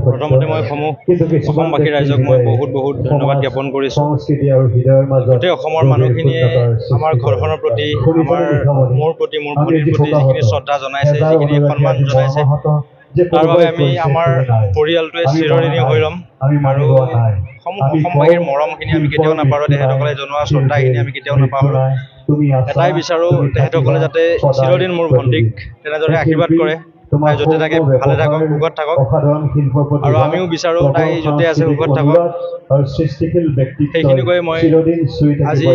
প্ৰথমতে মই অসমবাসী ৰাইজক মই বহুত বহুত ধন্যবাদ জ্ঞাপন কৰিছোঁ। গোটেই অসমৰ মানুহখিনিয়ে আমাৰ ঘৰখনৰ প্ৰতি মোৰ প্ৰতি মোৰ ভনীৰ প্ৰতি যিখিনি শ্ৰদ্ধা জনাইছে, যিখিনি সন্মান জনাইছে, তাৰ বাবে আমি আমাৰ পৰিয়ালটোৱে চিৰঋণী হৈ ৰ'ম। আৰু অসমবাসীৰ মৰমখিনি আমি কেতিয়াও নাপাহৰোঁ, তেখেতসকলে জনোৱা শ্ৰদ্ধাখিনি আমি কেতিয়াও নাপাহৰোঁ। এটাই বিচাৰোঁ, তেখেতসকলে যাতে চিৰদিন মোৰ ভণ্টিক তেনেদৰে আশীৰ্বাদ কৰে, তাই য'তে থাকে ভালে থাকক, সুখত থাকক। আৰু আমিও বিচাৰোঁ তাই য'তে আছে সুখত থাকক। সেইখিনি কৈ মই আজি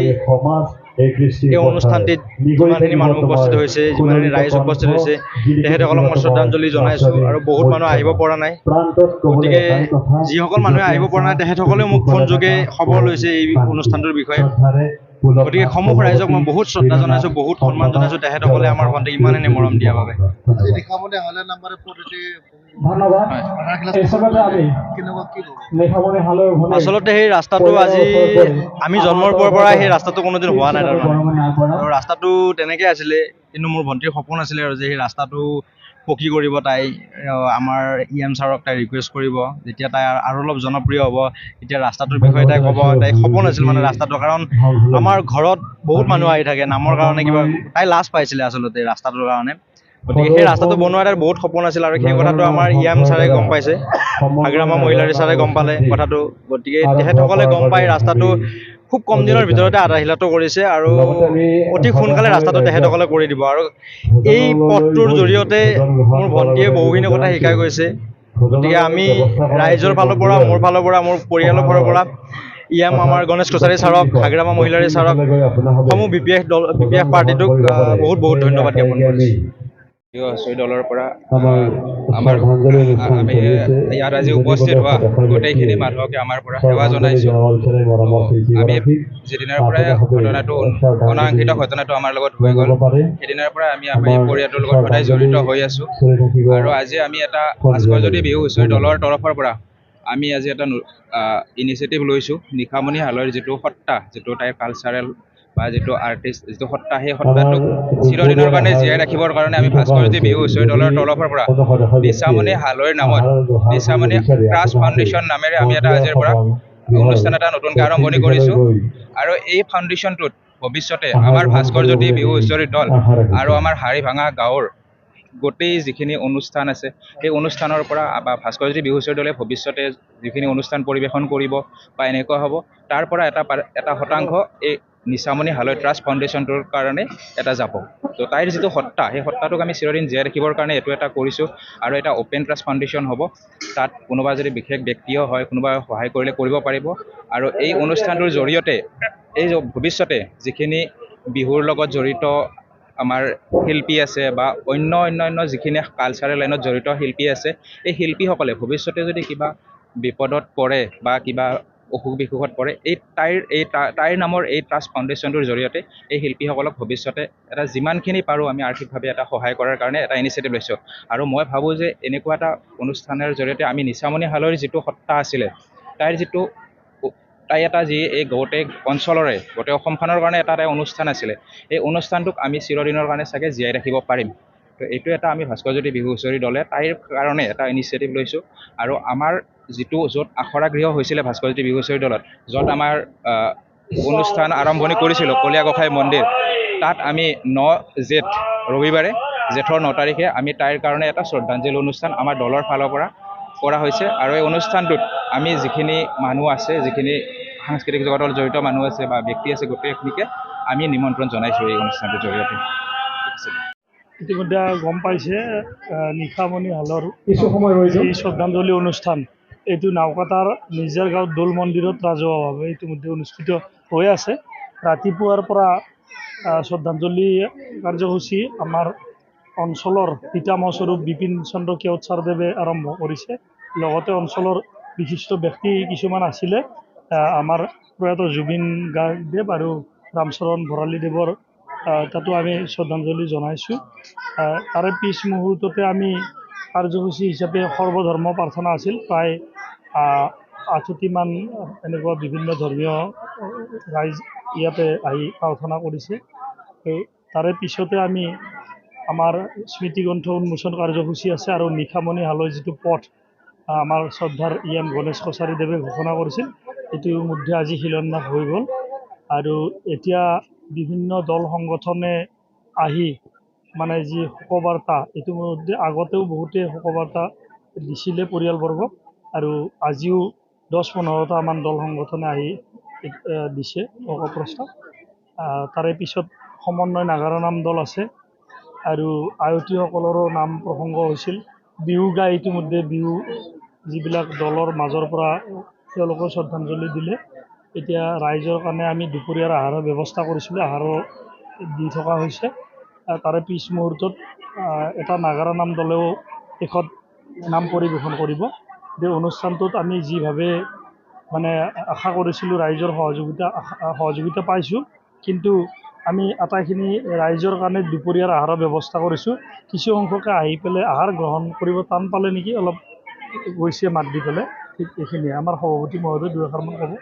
এই অনুষ্ঠানটিত যিমানখিনি মানুহ উপস্থিত হৈছে, যিমানখিনি ৰাইজ উপস্থিত হৈছে, তেখেতসকলক মই শ্ৰদ্ধাঞ্জলি জনাইছোঁ। আৰু বহুত মানুহ আহিব পৰা নাই, গতিকে যিসকল মানুহে আহিব পৰা নাই তেখেতসকলেও মোক ফোনযোগে খবৰ লৈছে এই অনুষ্ঠানটোৰ বিষয়ে। গতিকে সমূহ ৰাইজক মই বহুত শ্ৰদ্ধা জনাইছোঁ, বহুত সন্মান জনাইছোঁ, তেখেতসকলে আমাৰ ভণ্টিক ইমানখিনি মৰম দিয়াৰ বাবে। আচলতে সেই ৰাস্তাটো আজি আমি জন্মৰ পৰাই সেই ৰাস্তাটো কোনোদিন হোৱা নাই তাৰমানে। আৰু ৰাস্তাটো তেনেকৈ আছিলে, কিন্তু মোৰ ভণ্টিৰ সপোন আছিলে আৰু যে সেই ৰাস্তাটো পকী কৰিব তাই। আমাৰ EM ছাৰক তাই ৰিকুৱেষ্ট কৰিব, যেতিয়া তাই আৰু অলপ জনপ্ৰিয় হ'ব তেতিয়া ৰাস্তাটোৰ বিষয়ে তাই ক'ব। তাই সপোন আছিল মানে ৰাস্তাটো, কাৰণ আমাৰ ঘৰত বহুত মানুহ আহি থাকে নামৰ কাৰণে, কিবা তাই লাজ পাইছিলে আচলতে ৰাস্তাটোৰ কাৰণে। গতিকে সেই ৰাস্তাটো বনোৱাৰ তাইৰ বহুত সপোন আছিল, আৰু সেই কথাটো আমাৰ EM ছাৰে গম পাইছে, হাগ্ৰামা মহিলাৰী ছাৰে গম পালে কথাটো। গতিকে তেখেতসকলে গম পাই ৰাস্তাটো খুব কম দিনৰ ভিতৰতে আধাশিলাটো কৰিছে, আৰু অতি সোনকালে ৰাস্তাটো তেখেতসকলে কৰি দিব। আৰু এই পথটোৰ জৰিয়তে মোৰ ভণ্টিয়ে বহুখিনি কথা শিকাই গৈছে। গতিকে আমি ৰাইজৰ ফালৰ পৰা, মোৰ ফালৰ পৰা, মোৰ পৰিয়ালৰ ফালৰ পৰা EM আমাৰ গণেশ কছাৰী ছাৰক, হাগ্ৰামা মহিলাৰী ছাৰক, সমূহ BPF পাৰ্টিটোক বহুত বহুত ধন্যবাদ জ্ঞাপন কৰিছোঁ। দলৰ পৰা আমি ইয়াত আজি উপস্থিত হোৱা গোটেইখিনি মানুহকে আমাৰ পৰা সেৱা জনাইছোঁ। আমি যিদিনাৰ পৰাই অনাকাংক্ষিত ঘটনাটো আমাৰ লগত হৈ গ'ল, সেইদিনাৰ পৰাই আমি পৰিয়ালটোৰ লগত সদায় জড়িত হৈ আছোঁ। আৰু আজি আমি এটা ভাস্কৰজ্যোতি বিহু হুঁচৰি দলৰ তৰফৰ পৰা আমি আজি এটা ইনিচিয়েটিভ লৈছোঁ। নিশামণি হালৈৰ যিটো সত্তা, যিটো তাইৰ কালচাৰেল বা যিটো আৰ্টিষ্ট, যিটো সত্তা, সেই সত্তাটোক চিৰদিনৰ কাৰণে জীয়াই ৰাখিবৰ কাৰণে আমি ভাস্কৰজ্যোতি বিহু হুঁচৰি দলৰ তৰফৰ পৰা নিশামণি হালৈৰ নামত নিশামণি ট্ৰাষ্ট ফাউণ্ডেশ্যন নামেৰে আমি এটা আজিৰ পৰা অনুষ্ঠান এটা নতুনকৈ আৰম্ভণি কৰিছোঁ। আৰু এই ফাউণ্ডেশ্যনটোত ভৱিষ্যতে আমাৰ ভাস্কৰজ্যোতি বিহু হুঁচৰি দল আৰু আমাৰ হাৰিভাঙা গাঁৱৰ গোটেই যিখিনি অনুষ্ঠান আছে, সেই অনুষ্ঠানৰ পৰা বা ভাস্কৰজ্যোতি বিহু হুঁচৰি দলে ভৱিষ্যতে যিখিনি অনুষ্ঠান পৰিৱেশন কৰিব বা এনেকুৱা হ'ব, তাৰ পৰা এটা শতাংশ এই নিশামণি হালৈ ট্ৰাষ্ট ফাউণ্ডেশ্যনটোৰ কাৰণে এটা যাব। তো তাইৰ যিটো সত্তা, সেই সত্তাটোক আমি চিৰদিন জীয়াই ৰাখিবৰ কাৰণে এইটো এটা কৰিছোঁ। আৰু এটা অ'পেন ট্ৰাষ্ট ফাউণ্ডেশ্যন হ'ব, তাত কোনোবা যদি বিশেষ ব্যক্তিও হয়, কোনোবা সহায় কৰিলে কৰিব পাৰিব। আৰু এই অনুষ্ঠানটোৰ জৰিয়তে এই ভৱিষ্যতে যিখিনি বিহুৰ লগত জড়িত আমাৰ শিল্পী আছে বা অন্যান্য যিখিনি কালচাৰেল লাইনত জড়িত শিল্পী আছে, এই শিল্পীসকলে ভৱিষ্যতে যদি কিবা বিপদত পৰে বা কিবা অসুখ বিসুখত পৰে, তাইৰ নামৰ এই ট্ৰাষ্ট ফাউণ্ডেশ্যনটোৰ জৰিয়তে এই শিল্পীসকলক ভৱিষ্যতে এটা যিমানখিনি পাৰোঁ আমি আৰ্থিকভাৱে এটা সহায় কৰাৰ কাৰণে এটা ইনিচিয়েটিভ লৈছোঁ। আৰু মই ভাবোঁ যে এনেকুৱা এটা অনুষ্ঠানৰ জৰিয়তে আমি নিশামণি হালৈৰ যিটো সত্তা আছিলে, তাই এটা যি এই গোটেই অঞ্চলৰে, গোটেই অসমখনৰ কাৰণে এটা অনুষ্ঠান আছিলে, এই অনুষ্ঠানটোক আমি চিৰদিনৰ কাৰণে চাগে জীয়াই ৰাখিব পাৰিম। তো এইটো এটা আমি ভাস্কৰজ্যোতি বিহু হুঁচৰি দলে তাইৰ কাৰণে এটা ইনিচিয়েটিভ লৈছোঁ। আৰু আমাৰ য'ত আখৰা গৃহ হৈছিলে ভাস্কৰজ্যোতি বিহু হুঁচৰি দলত, য'ত আমাৰ অনুষ্ঠান আৰম্ভণি কৰিছিলোঁ, কলীয়াগোসাঁই মন্দিৰ, তাত আমি 9 জেঠ ৰবিবাৰে, জেঠৰ 9 তাৰিখে আমি তাইৰ কাৰণে এটা শ্ৰদ্ধাঞ্জলি অনুষ্ঠান আমাৰ দলৰ ফালৰ পৰা কৰা হৈছে। আৰু এই অনুষ্ঠানটোত আমি যিখিনি মানুহ আছে, যিখিনি সাংস্কৃতিক জগতৰ জড়িত মানুহ আছে বা ব্যক্তি আছে, গোটেইখিনিকে আমি নিমন্ত্ৰণ জনাইছোঁ এই অনুষ্ঠানটোৰ জৰিয়তে। ইতিমধ্যে গম পাইছে, নিশামণি হালৰ এই শ্ৰদ্ধাঞ্জলি অনুষ্ঠান, এইটো নাওকাটাৰ নিজৰ গাঁৱত দৌল মন্দিৰত ৰাজহুৱাভাৱে ইতিমধ্যে অনুষ্ঠিত হৈ আছে। ৰাতিপুৱাৰ পৰা শ্ৰদ্ধাঞ্জলি কাৰ্যসূচী আমাৰ অঞ্চলৰ পিতামহস্বৰূপ বিপিন চন্দ্ৰ কেওট ছাৰদেৱে আৰম্ভ কৰিছে। লগতে অঞ্চলৰ বিশিষ্ট ব্যক্তি কিছুমান আছিলে, আমাৰ প্ৰয়াত জুবিন গাৰ্গদেৱ আৰু ৰামচৰণ ভৰালীদেৱৰ তাতো আমি শ্ৰদ্ধাঞ্জলি জনাইছোঁ। তাৰে পিছ মুহূৰ্ততে আমি কাৰ্যসূচী হিচাপে সৰ্বধৰ্ম প্ৰাৰ্থনা আছিল, প্ৰায় 68মান এনেকুৱা বিভিন্ন ধৰ্মীয় ৰাইজ ইয়াতে আহি প্ৰাৰ্থনা কৰিছে। তাৰে পিছতে আমি আমাৰ স্মৃতিগ্ৰন্থ উন্মোচন কাৰ্যসূচী আছে আৰু নিশামণি হালৈ যিটো পথ আমাৰ শ্ৰদ্ধাৰ গণেশ কছাৰীদেৱে ঘোষণা কৰিছিল এইটো মধ্যে আজি শিলান্যাস হৈ গ'ল আৰু এতিয়া বিভিন্ন দল সংগঠনে আহি মানে যি শোকবাৰ্তা ইতিমধ্যে আগতেও বহুতে শোকবাৰ্তা দিছিলে পৰিয়ালবৰ্গক আৰু আজিও 10-15টামান দল সংগঠনে আহি দিছে শোকপ্ৰস্তাৱ। তাৰে পিছত সমন্বয় নাগাৰা নাম দল আছে আৰু আয়তীসকলৰো নাম প্ৰসংগ হৈছিল। বিহু গাই ইতিমধ্যে বিহু যিবিলাক দলৰ মাজৰ পৰা তেওঁলোকে শ্ৰদ্ধাঞ্জলি দিলে। এতিয়া ৰাইজৰ কাৰণে আমি দুপৰীয়াৰ আহাৰৰ ব্যৱস্থা কৰিছিলোঁ, আহাৰো দি থকা হৈছে। তাৰে পিছ মুহূৰ্তত এটা নাগাৰা নাম দলেও শেষত নাম পৰিৱেশন কৰিব। এই অনুষ্ঠানটোত আমি যিভাৱে মানে আশা কৰিছিলোঁ ৰাইজৰ সহযোগিতা পাইছোঁ, কিন্তু আমি আটাইখিনি ৰাইজৰ কাৰণে দুপৰীয়াৰ আহাৰৰ ব্যৱস্থা কৰিছোঁ। কিছু সংখ্যকে আহি পেলাই আহাৰ গ্ৰহণ কৰিব টান পালে নেকি, অলপ গৈছে মাত দি পেলাই। ঠিক এইখিনিয়ে আমাৰ সভাপতি মহোদয় দুআষাৰমান ক'ব।